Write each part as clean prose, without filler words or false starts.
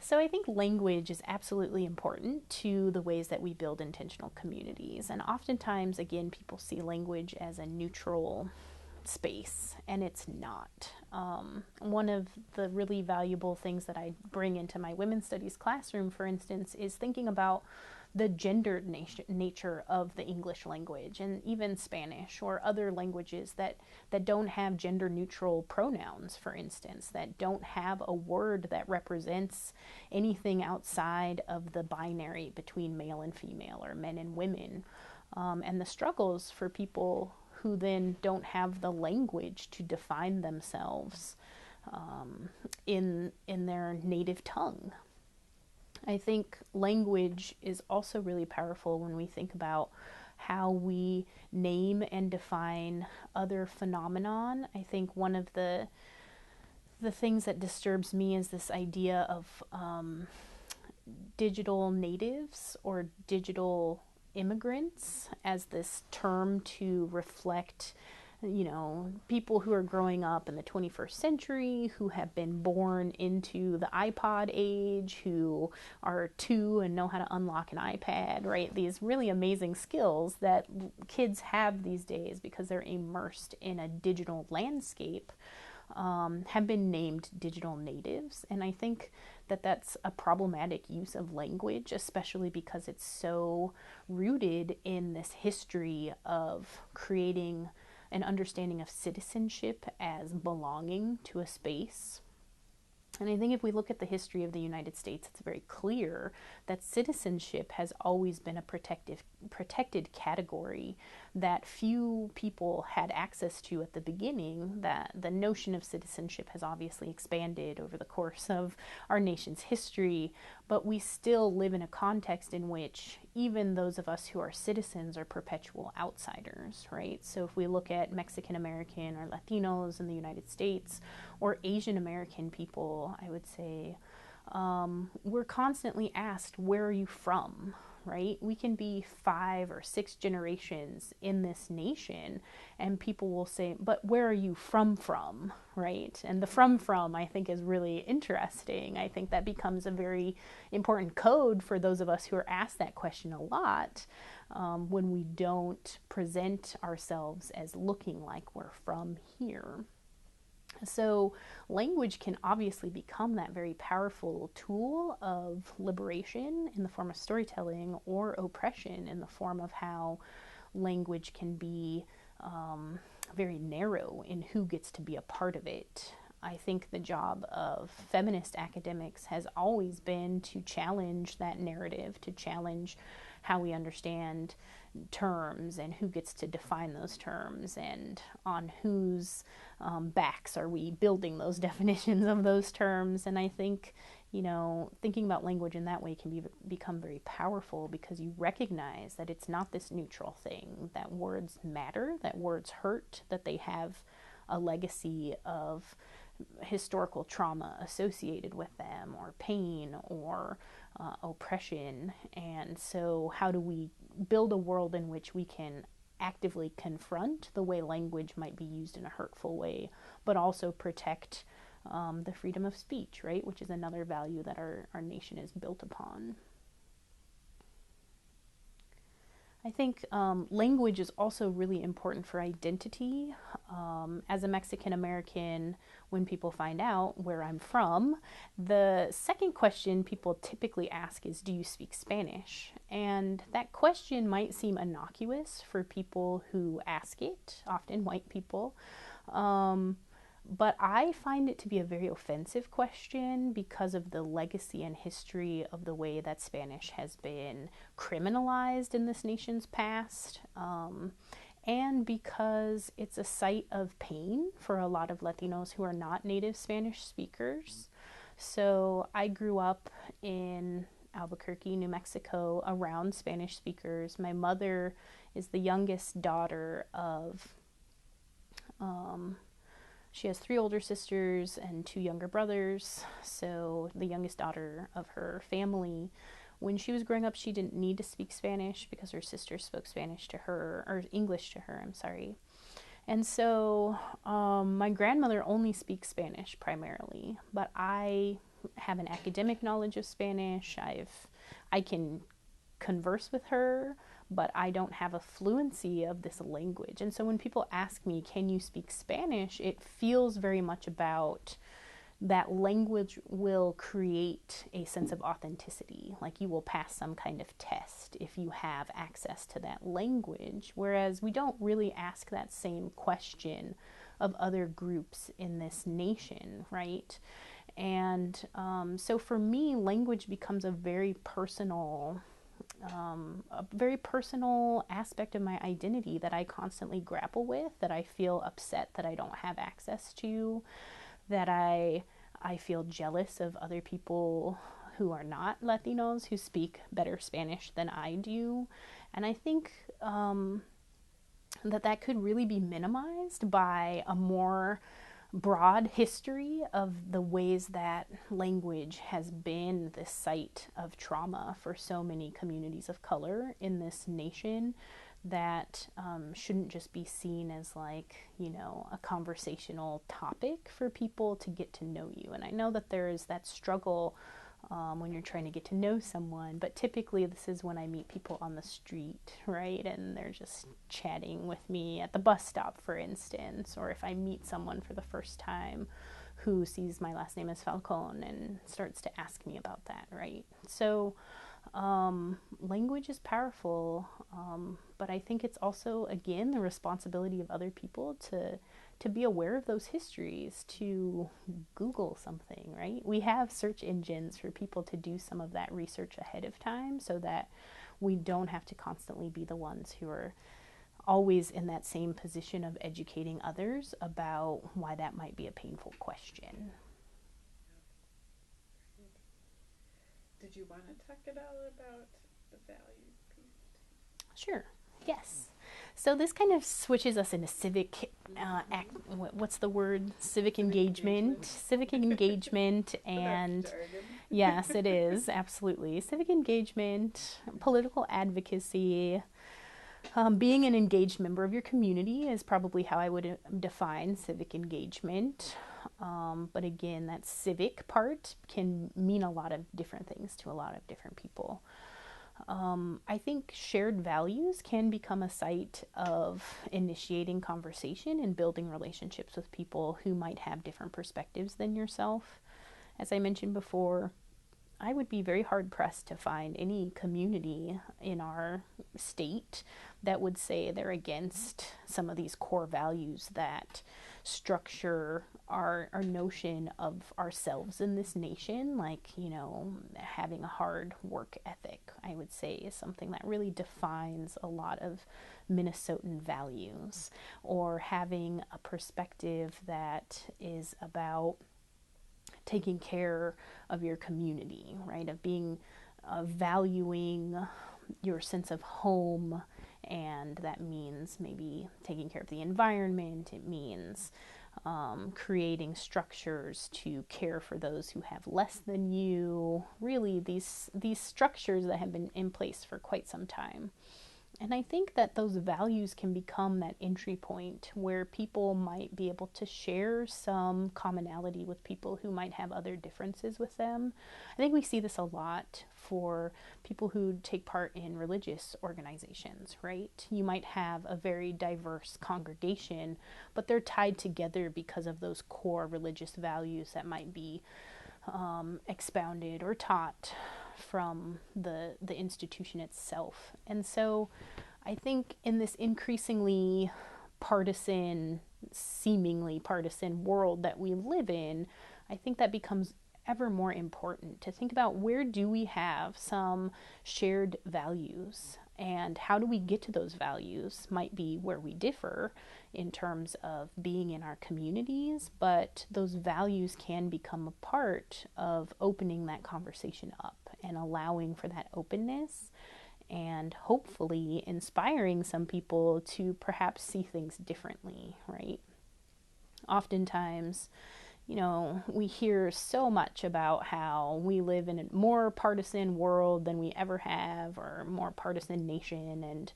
So I think language is absolutely important to the ways that we build intentional communities. And oftentimes, again, people see language as a neutral space, and it's not. One of the really valuable things that I bring into my women's studies classroom, for instance, is thinking about the gendered nature of the English language and even Spanish or other languages that don't have gender neutral pronouns, for instance, that don't have a word that represents anything outside of the binary between male and female or men and women. And the struggles for people who then don't have the language to define themselves in their native tongue. I think language is also really powerful when we think about how we name and define other phenomenon. I think one of the things that disturbs me is this idea of digital natives or digital immigrants as this term to reflect, people who are growing up in the 21st century, who have been born into the iPod age, who are 2 and know how to unlock an iPad, right? These really amazing skills that kids have these days because they're immersed in a digital landscape, have been named digital natives. And I think that that's a problematic use of language, especially because it's so rooted in this history of creating an understanding of citizenship as belonging to a space. And I think if we look at the history of the United States, it's very clear that citizenship has always been a protected category that few people had access to at the beginning. That the notion of citizenship has obviously expanded over the course of our nation's history, but we still live in a context in which even those of us who are citizens are perpetual outsiders, right? So if we look at Mexican American or Latinos in the United States, or Asian American people, I would say, we're constantly asked, where are you from, right? We can be 5 or 6 generations in this nation, and people will say, but where are you from, right? And the from, I think, is really interesting. I think that becomes a very important code for those of us who are asked that question a lot, when we don't present ourselves as looking like we're from here. So language can obviously become that very powerful tool of liberation in the form of storytelling, or oppression in the form of how language can be very narrow in who gets to be a part of it. I think the job of feminist academics has always been to challenge that narrative, to challenge how we understand terms and who gets to define those terms, and on whose backs are we building those definitions of those terms. And I think, thinking about language in that way can become very powerful, because you recognize that it's not this neutral thing, that words matter, that words hurt, that they have a legacy of historical trauma associated with them, or pain, or oppression. And so how do we build a world in which we can actively confront the way language might be used in a hurtful way, but also protect the freedom of speech, right? Which is another value that our nation is built upon. I think language is also really important for identity. As a Mexican American, when people find out where I'm from, the second question people typically ask is, do you speak Spanish? And that question might seem innocuous for people who ask it, often white people. But I find it to be a very offensive question because of the legacy and history of the way that Spanish has been criminalized in this nation's past, and because it's a site of pain for a lot of Latinos who are not native Spanish speakers. So I grew up in Albuquerque, New Mexico, around Spanish speakers. My mother is the youngest daughter of she has 3 older sisters and 2 younger brothers, so the youngest daughter of her family. When she was growing up, she didn't need to speak Spanish because her sisters spoke Spanish to her, or English to her, I'm sorry. And so my grandmother only speaks Spanish primarily, but I have an academic knowledge of Spanish. I can converse with her, but I don't have a fluency of this language. And so when people ask me, can you speak Spanish? It feels very much about that language will create a sense of authenticity. Like you will pass some kind of test if you have access to that language. Whereas we don't really ask that same question of other groups in this nation, right? And so for me, language becomes a very personal aspect of my identity that I constantly grapple with, that I feel upset that I don't have access to, that I feel jealous of other people who are not Latinos who speak better Spanish than I do. And I think that could really be minimized by a more broad history of the ways that language has been the site of trauma for so many communities of color in this nation, that shouldn't just be seen as like, you know, a conversational topic for people to get to know you. And I know that there is that struggle when you're trying to get to know someone, but typically this is when I meet people on the street, right? And they're just chatting with me at the bus stop, for instance, or if I meet someone for the first time who sees my last name as Falcón and starts to ask me about that, right? So language is powerful, but I think it's also, again, the responsibility of other people to be aware of those histories, to Google something, right? We have search engines for people to do some of that research ahead of time so that we don't have to constantly be the ones who are always in that same position of educating others about why that might be a painful question. Did you want to talk at all about the value piece? Sure, yes. So this kind of switches us into civic, what's the word? Civic engagement. Civic engagement and, yes, it is, absolutely. Civic engagement, political advocacy, being an engaged member of your community is probably how I would define civic engagement. But again, that civic part can mean a lot of different things to a lot of different people. I think shared values can become a site of initiating conversation and building relationships with people who might have different perspectives than yourself. As I mentioned before, I would be very hard pressed to find any community in our state that would say they're against some of these core values that structure our notion of ourselves in this nation. Like, you know, having a hard work ethic, I would say, is something that really defines a lot of Minnesotan values, or having a perspective that is about taking care of your community, right? Of being, valuing your sense of home, and that means maybe taking care of the environment. It means creating structures to care for those who have less than you. Really, these structures that have been in place for quite some time. And I think that those values can become that entry point where people might be able to share some commonality with people who might have other differences with them. I think we see this a lot for people who take part in religious organizations, right? You might have a very diverse congregation, but they're tied together because of those core religious values that might be expounded or taught from the institution itself. And so I think in this increasingly partisan, seemingly partisan world that we live in, I think that becomes ever more important to think about, where do we have some shared values, and how do we get to those values might be where we differ in terms of being in our communities, but those values can become a part of opening that conversation up and allowing for that openness, and hopefully inspiring some people to perhaps see things differently, right? Oftentimes, you know, we hear so much about how we live in a more partisan world than we ever have, or more partisan nation, and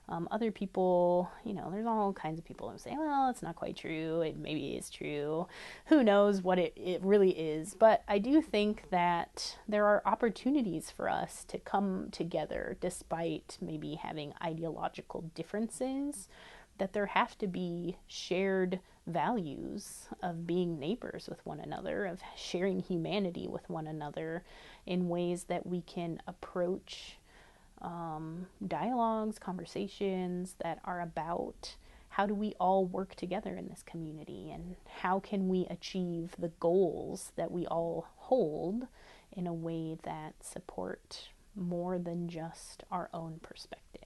Other people, there's all kinds of people who say, well, it's not quite true. It maybe is true. Who knows what it really is. But I do think that there are opportunities for us to come together despite maybe having ideological differences, that there have to be shared values of being neighbors with one another, of sharing humanity with one another in ways that we can approach dialogues, conversations that are about how do we all work together in this community, and how can we achieve the goals that we all hold in a way that support more than just our own perspective.